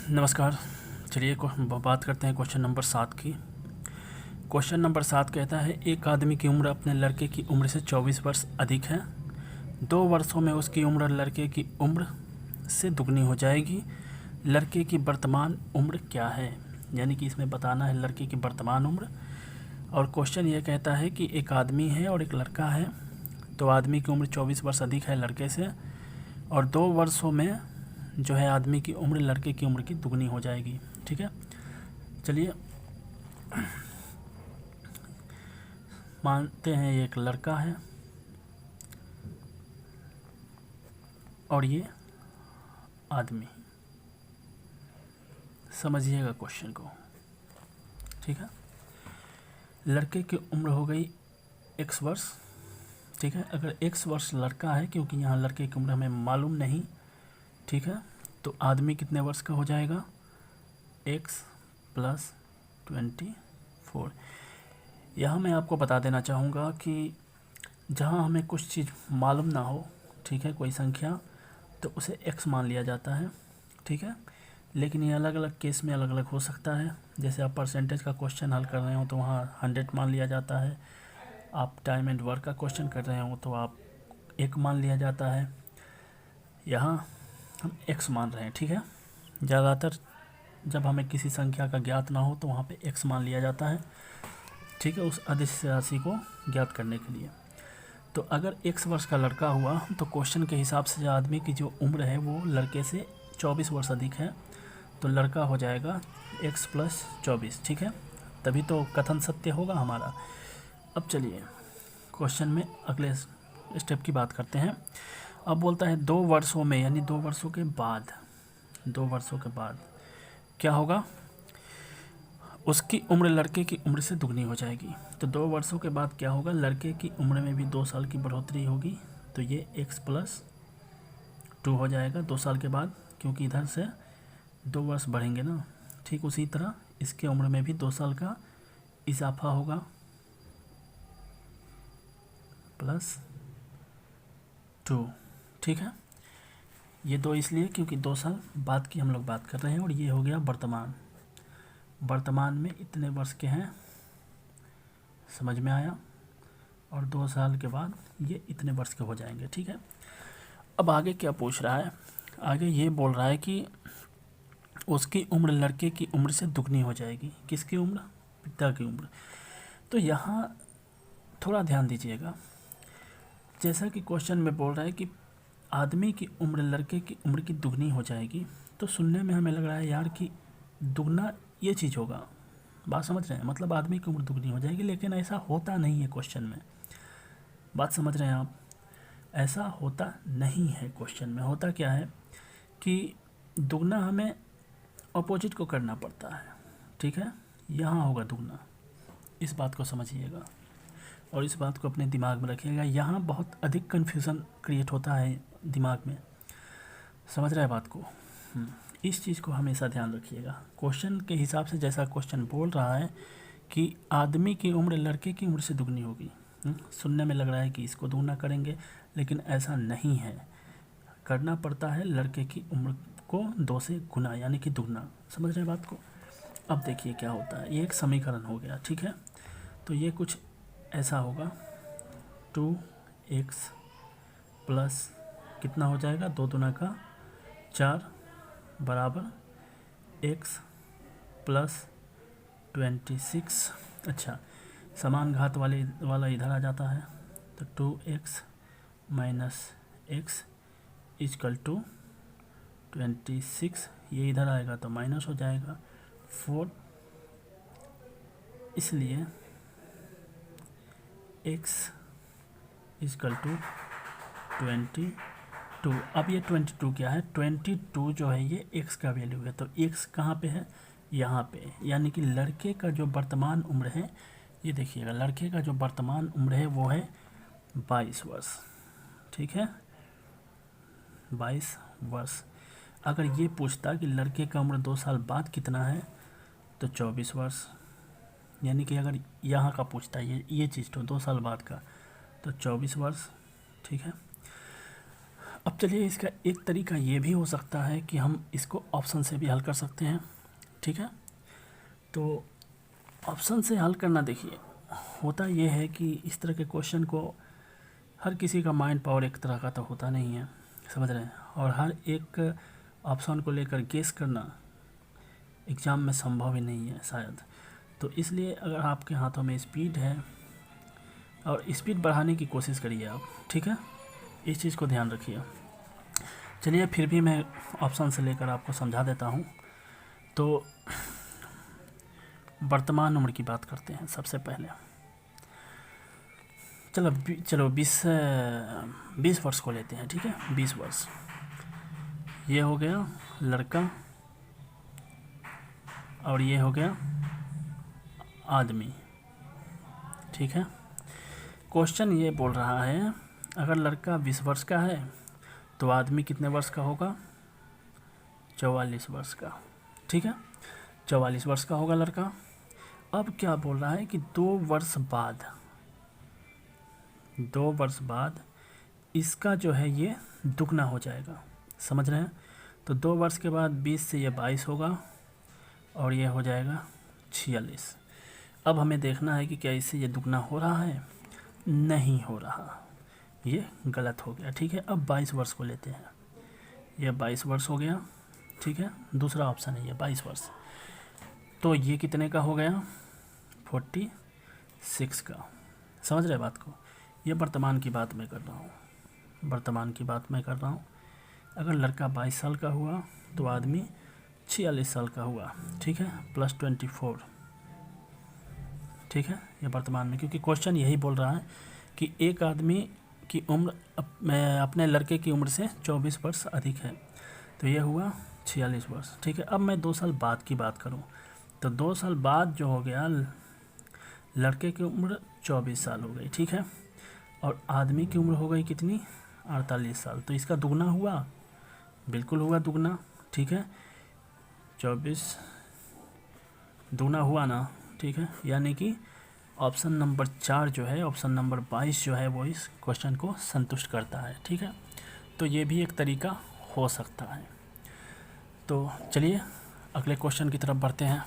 नमस्कार। चलिए बात करते हैं क्वेश्चन नंबर 7 की। क्वेश्चन नंबर 7 कहता है एक आदमी की उम्र अपने लड़के की उम्र से 24 वर्ष अधिक है। 2 वर्षों में उसकी उम्र लड़के की उम्र से दुगनी हो जाएगी। लड़के की वर्तमान उम्र क्या है? यानी कि इसमें बताना है लड़के की वर्तमान उम्र। और क्वेश्चन ये कहता है कि एक आदमी है और एक लड़का है। तो आदमी की उम्र 24 वर्ष अधिक है लड़के से, और 2 वर्षों में जो है आदमी की उम्र लड़के की उम्र की दुगनी हो जाएगी। ठीक है, चलिए मानते हैं ये एक लड़का है और ये आदमी। समझिएगा क्वेश्चन को। ठीक है, लड़के की उम्र हो गई x वर्ष। ठीक है, अगर x वर्ष लड़का है, क्योंकि यहाँ लड़के की उम्र हमें मालूम नहीं, ठीक है, तो आदमी कितने वर्ष का हो जाएगा? x + 24। यहाँ मैं आपको बता देना चाहूँगा कि जहाँ हमें कुछ चीज़ मालूम ना हो, ठीक है, कोई संख्या, तो उसे x मान लिया जाता है। ठीक है, लेकिन ये अलग अलग केस में अलग अलग हो सकता है। जैसे आप परसेंटेज का क्वेश्चन हल कर रहे हो तो वहाँ 100 मान लिया जाता है। आप टाइम एंड वर्क का क्वेश्चन कर रहे हो तो आप 1 मान लिया जाता है। यहाँ हम x मान रहे हैं। ठीक है, ज़्यादातर जब हमें किसी संख्या का ज्ञात ना हो तो वहाँ पे x मान लिया जाता है। ठीक है, उस अदृश्य राशि को ज्ञात करने के लिए। तो अगर x वर्ष का लड़का हुआ तो क्वेश्चन के हिसाब से आदमी की जो उम्र है वो लड़के से 24 वर्ष अधिक है, तो लड़का हो जाएगा x + 24। ठीक है, तभी तो कथन सत्य होगा हमारा। अब चलिए क्वेश्चन में अगले स्टेप की बात करते हैं। अब बोलता है 2 वर्षों में, यानी 2 वर्षों के बाद, 2 वर्षों के बाद क्या होगा? उसकी उम्र लड़के की उम्र से दुगनी हो जाएगी। तो 2 वर्षों के बाद क्या होगा? लड़के की उम्र में भी 2 साल की बढ़ोतरी होगी, तो ये x + 2 हो जाएगा 2 साल के बाद, क्योंकि इधर से 2 वर्ष बढ़ेंगे ना। ठीक उसी तरह इसके उम्र में भी 2 साल का इजाफा होगा +2। ठीक है, ये 2 इसलिए क्योंकि 2 साल बाद की हम लोग बात कर रहे हैं। और ये हो गया वर्तमान। वर्तमान में इतने वर्ष के हैं, समझ में आया? और 2 साल के बाद ये इतने वर्ष के हो जाएंगे। ठीक है, अब आगे क्या पूछ रहा है? आगे ये बोल रहा है कि उसकी उम्र लड़के की उम्र से दुगनी हो जाएगी। किसकी उम्र? पिता की उम्र। तो यहाँ थोड़ा ध्यान दीजिएगा। जैसा कि क्वेश्चन में बोल रहा है कि आदमी की उम्र लड़के की उम्र की दुगनी हो जाएगी, तो सुनने में हमें लग रहा है यार कि दुगना ये चीज़ होगा। बात समझ रहे हैं? मतलब आदमी की उम्र दुगनी हो जाएगी, लेकिन ऐसा होता नहीं है क्वेश्चन में। बात समझ रहे हैं आप? ऐसा होता नहीं है। क्वेश्चन में होता क्या है कि दुगना हमें अपोजिट को करना पड़ता है। ठीक है, यहाँ होगा दुगना। इस बात को समझिएगा और इस बात को अपने दिमाग में रखिएगा। यहाँ बहुत अधिक कन्फ्यूज़न क्रिएट होता है दिमाग में। समझ रहे हैं बात को? इस चीज़ को हमेशा ध्यान रखिएगा। क्वेश्चन के हिसाब से जैसा क्वेश्चन बोल रहा है कि आदमी की उम्र लड़के की उम्र से दुगनी होगी, सुनने में लग रहा है कि इसको दुगना करेंगे, लेकिन ऐसा नहीं है। करना पड़ता है लड़के की उम्र को 2 से गुना, यानी कि दुगना। समझ रहे हैं बात को? अब देखिए क्या होता है। ये एक समीकरण हो गया। ठीक है, तो ये कुछ ऐसा होगा 2x प्लस कितना हो जाएगा? 2 दूना का 4 बराबर x + 26। अच्छा, समान घात वाला इधर आ जाता है, तो 2x - x = 26। ये इधर आएगा तो माइनस हो जाएगा 4, इसलिए x = 22। अब ये 22 क्या है? 22 जो है ये x का वैल्यू है, तो x कहाँ पे है? यहाँ पे। यानी कि लड़के का जो वर्तमान उम्र है, ये देखिएगा, लड़के का जो वर्तमान उम्र है वो है 22 वर्ष। ठीक है, 22 वर्ष। अगर ये पूछता कि लड़के का उम्र 2 साल बाद कितना है, तो 24 वर्ष। यानी कि अगर यहाँ का पूछता ये चीज़ तो 2 साल बाद का, तो 24 वर्ष। ठीक है, अब चलिए इसका एक तरीका ये भी हो सकता है कि हम इसको ऑप्शन से भी हल कर सकते हैं, ठीक है। तो ऑप्शन से हल करना, देखिए होता ये है कि इस तरह के क्वेश्चन को हर किसी का माइंड पावर एक तरह का तो होता नहीं है, समझ रहे हैं, और हर एक ऑप्शन को लेकर गेस करना एग्ज़ाम में संभव ही नहीं है शायद। तो इसलिए अगर आपके हाथों में स्पीड है, और स्पीड बढ़ाने की कोशिश करिए आप, ठीक है, इस चीज़ को ध्यान रखिए। चलिए फिर भी मैं ऑप्शन से लेकर आपको समझा देता हूँ। तो वर्तमान उम्र की बात करते हैं सबसे पहले। चलो 20 वर्ष को लेते हैं, ठीक है, 20 वर्ष। ये हो गया लड़का और ये हो गया आदमी, ठीक है। क्वेश्चन ये बोल रहा है अगर लड़का 20 वर्ष का है तो आदमी कितने वर्ष का होगा? 44 वर्ष का, ठीक है, 44 वर्ष का होगा लड़का। अब क्या बोल रहा है कि 2 वर्ष बाद इसका जो है ये दुगना हो जाएगा, समझ रहे हैं। तो 2 वर्ष के बाद 20 से ये 22 होगा और ये हो जाएगा 46। अब हमें देखना है कि क्या इससे ये दुगना हो रहा है? नहीं हो रहा, ये गलत हो गया, ठीक है। अब 22 वर्ष को लेते हैं, ये 22 वर्ष हो गया, ठीक है, दूसरा ऑप्शन है ये 22 वर्ष। तो ये कितने का हो गया? 46 का, समझ रहे बात को। ये वर्तमान की बात मैं कर रहा हूँ, अगर लड़का 22 साल का हुआ तो आदमी 46 साल का हुआ, ठीक है, प्लस 24, ठीक है, ये वर्तमान में। क्योंकि क्वेश्चन यही बोल रहा है कि एक आदमी की उम्र अपने लड़के की उम्र से 24 वर्ष अधिक है, तो ये हुआ 46 वर्ष, ठीक है। अब मैं 2 साल बाद की बात करूं तो 2 साल बाद जो हो गया, लड़के की उम्र 24 साल हो गई, ठीक है, और आदमी की उम्र हो गई कितनी? 48 साल। तो इसका दुगना हुआ, बिल्कुल हुआ दुगना, ठीक है, 24 दुगना हुआ ना, ठीक है। यानी कि ऑप्शन नंबर 4 जो है, ऑप्शन नंबर 22 जो है वो इस क्वेश्चन को संतुष्ट करता है, ठीक है। तो ये भी एक तरीका हो सकता है। तो चलिए अगले क्वेश्चन की तरफ बढ़ते हैं।